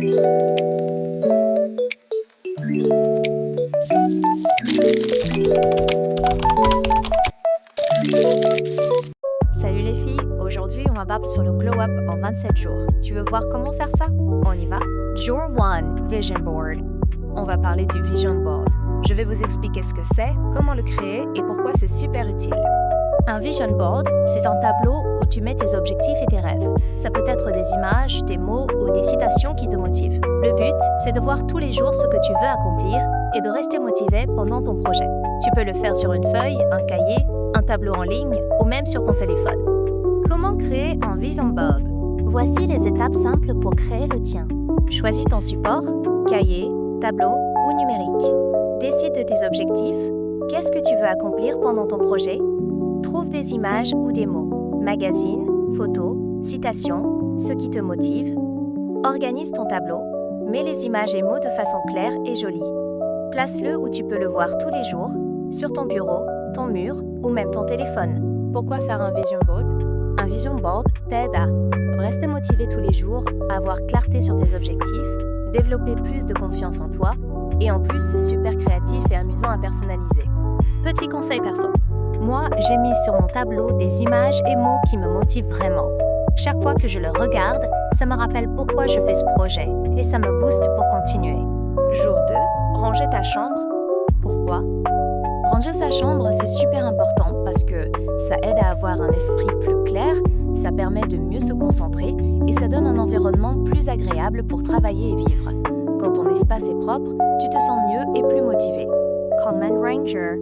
Salut les filles, aujourd'hui on va parler sur le glow up en 27 jours. Tu veux voir comment faire ça? On y va? Jour 1, Vision Board. On va parler du Vision Board. Je vais vous expliquer ce que c'est, comment le créer et pourquoi c'est super utile. Un Vision Board, c'est un tableau où tu mets tes objectifs et tes rêves. Ça peut être des images, des mots ou des citations qui te motivent. Le but, c'est de voir tous les jours ce que tu veux accomplir et de rester motivé pendant ton projet. Tu peux le faire sur une feuille, un cahier, un tableau en ligne ou même sur ton téléphone. Comment créer un Vision Board? Voici les étapes simples pour créer le tien. Choisis ton support, cahier, tableau ou numérique. Décide de tes objectifs. Qu'est-ce que tu veux accomplir pendant ton projet? Trouve des images ou des mots, magazines, photos, citations, ce qui te motive. Organise ton tableau. Mets les images et mots de façon claire et jolie. Place-le où tu peux le voir tous les jours, sur ton bureau, ton mur ou même ton téléphone. Pourquoi faire un Vision Board? Un Vision Board t'aide à rester motivé tous les jours, avoir clarté sur tes objectifs, développer plus de confiance en toi et en plus c'est super créatif et amusant à personnaliser. Petit conseil perso. Moi, j'ai mis sur mon tableau des images et mots qui me motivent vraiment. Chaque fois que je le regarde, ça me rappelle pourquoi je fais ce projet et ça me booste pour continuer. Jour 2, ranger ta chambre. Pourquoi? Ranger sa chambre, c'est super important parce que ça aide à avoir un esprit plus clair, ça permet de mieux se concentrer et ça donne un environnement plus agréable pour travailler et vivre. Quand ton espace est propre, tu te sens mieux et plus motivé. Command Ranger.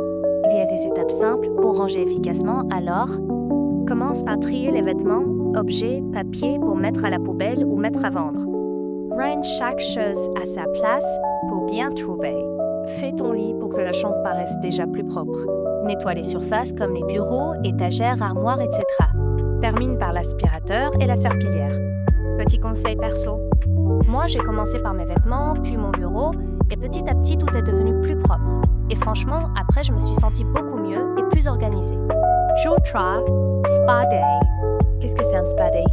Il y a des étapes simples pour ranger efficacement, alors commence par trier les vêtements, objets, papiers pour mettre à la poubelle ou mettre à vendre. Range chaque chose à sa place pour bien trouver. Fais ton lit pour que la chambre paraisse déjà plus propre. Nettoie les surfaces comme les bureaux, étagères, armoires, etc. Termine par l'aspirateur et la serpillière. Petit conseil perso. Moi, j'ai commencé par mes vêtements, puis mon bureau, et petit à petit, tout est devenu plus propre. Et franchement, après, je me suis sentie beaucoup mieux et plus organisée. Jour 3, Spa Day. Qu'est-ce que c'est un Spa Day?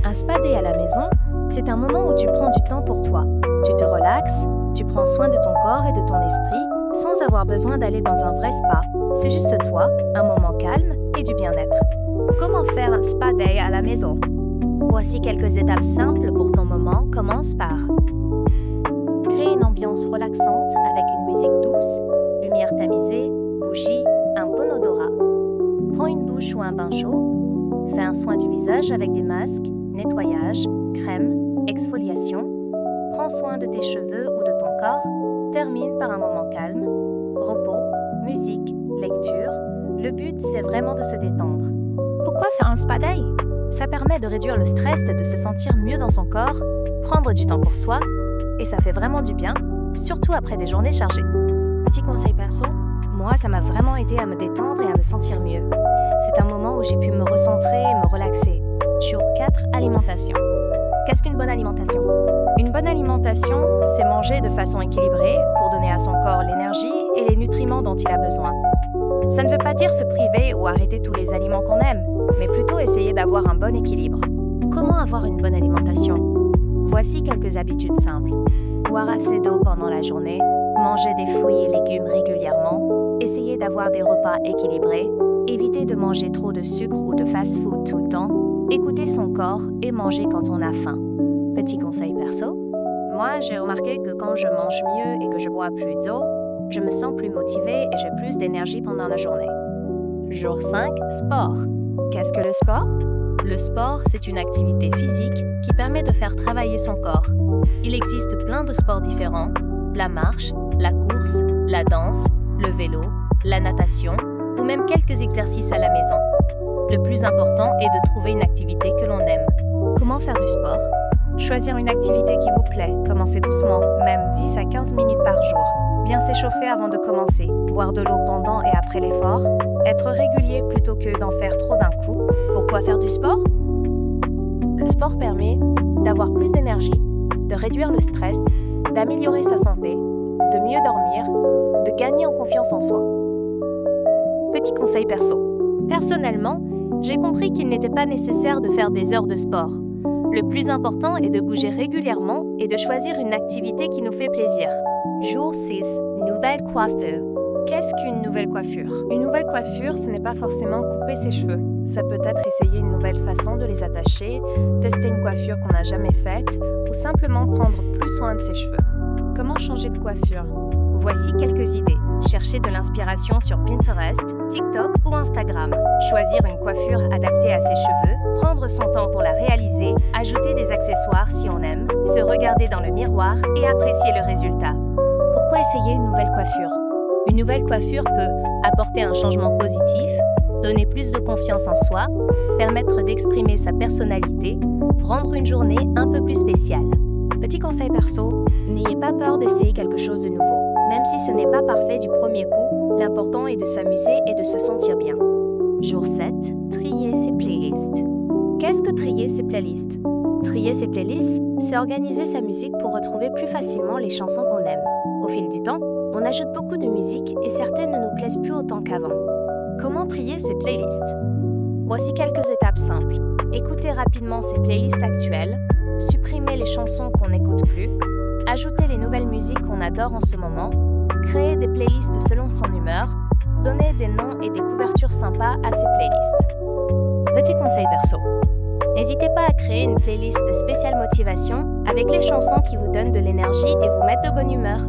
Un Spa Day à la maison, c'est un moment où tu prends du temps pour toi. Tu te relaxes, tu prends soin de ton corps et de ton esprit sans avoir besoin d'aller dans un vrai spa. C'est juste toi, un moment calme et du bien-être. Comment faire un Spa Day à la maison? Voici quelques étapes simples pour ton moment. Commence par créer une ambiance relaxante avec une musique douce, lumière tamisée, bougies, un bon odorat. Prends une douche ou un bain chaud. Fais un soin du visage avec des masques, nettoyage, crème, exfoliation. Prends soin de tes cheveux ou de ton corps. Termine par un moment calme. Repos, musique, lecture. Le but, c'est vraiment de se détendre. Pourquoi faire un spa day? Ça permet de réduire le stress, de se sentir mieux dans son corps, prendre du temps pour soi, et ça fait vraiment du bien, surtout après des journées chargées. Petit conseil perso, moi, ça m'a vraiment aidé à me détendre et à me sentir mieux. C'est un moment où j'ai pu me recentrer et me relaxer. Jour 4, alimentation. Qu'est-ce qu'une bonne alimentation? Une bonne alimentation, c'est manger de façon équilibrée pour donner à son corps l'énergie et les nutriments dont il a besoin. Ça ne veut pas dire se priver ou arrêter tous les aliments qu'on aime, mais plutôt essayer d'avoir un bon équilibre. Comment avoir une bonne alimentation? Voici quelques habitudes simples. Boire assez d'eau pendant la journée, manger des fruits et légumes régulièrement, essayer d'avoir des repas équilibrés, éviter de manger trop de sucre ou de fast-food tout le temps, écouter son corps et manger quand on a faim. Petit conseil perso. Moi, j'ai remarqué que quand je mange mieux et que je bois plus d'eau, je me sens plus motivée et j'ai plus d'énergie pendant la journée. Jour 5, sport. Qu'est-ce que le sport? Le sport, c'est une activité physique qui permet de faire travailler son corps. Il existe plein de sports différents, la marche, la course, la danse, le vélo, la natation ou même quelques exercices à la maison. Le plus important est de trouver une activité que l'on aime. Comment faire du sport? Choisir une activité qui vous plaît, commencez doucement, même 10 à 15 minutes par jour. Bien s'échauffer avant de commencer, boire de l'eau pendant et après l'effort, être régulier plutôt que d'en faire trop d'un coup. Pourquoi faire du sport? Le sport permet d'avoir plus d'énergie, de réduire le stress, d'améliorer sa santé, de mieux dormir, de gagner en confiance en soi. Petit conseil perso. Personnellement, j'ai compris qu'il n'était pas nécessaire de faire des heures de sport. Le plus important est de bouger régulièrement et de choisir une activité qui nous fait plaisir. Jour 6. Nouvelle coiffure. Qu'est-ce qu'une nouvelle coiffure? Une nouvelle coiffure, ce n'est pas forcément couper ses cheveux. Ça peut être essayer une nouvelle façon de les attacher, tester une coiffure qu'on n'a jamais faite ou simplement prendre plus soin de ses cheveux. Comment changer de coiffure? Voici quelques idées. Chercher de l'inspiration sur Pinterest, TikTok ou Instagram. Choisir une coiffure adaptée à ses cheveux, prendre son temps pour la réaliser, ajouter des accessoires si on aime, se regarder dans le miroir et apprécier le résultat. Pourquoi essayer une nouvelle coiffure? Une nouvelle coiffure peut apporter un changement positif, donner plus de confiance en soi, permettre d'exprimer sa personnalité, rendre une journée un peu plus spéciale. Petit conseil perso, n'ayez pas peur d'essayer quelque chose de nouveau. Même si ce n'est pas parfait du premier coup, l'important est de s'amuser et de se sentir bien. Jour 7. Trier ses playlists. Qu'est-ce que trier ses playlists? Trier ses playlists, c'est organiser sa musique pour retrouver plus facilement les chansons qu'on aime. Au fil du temps, on ajoute beaucoup de musique et certaines ne nous plaisent plus autant qu'avant. Comment trier ses playlists? Voici quelques étapes simples. Écoutez rapidement ses playlists actuelles, supprimer les chansons qu'on n'écoute plus, ajouter les nouvelles musiques qu'on adore en ce moment, créer des playlists selon son humeur, donner des noms et des couvertures sympas à ses playlists. Petit conseil perso. N'hésitez pas à créer une playlist spéciale motivation avec les chansons qui vous donnent de l'énergie et vous mettent de bonne humeur.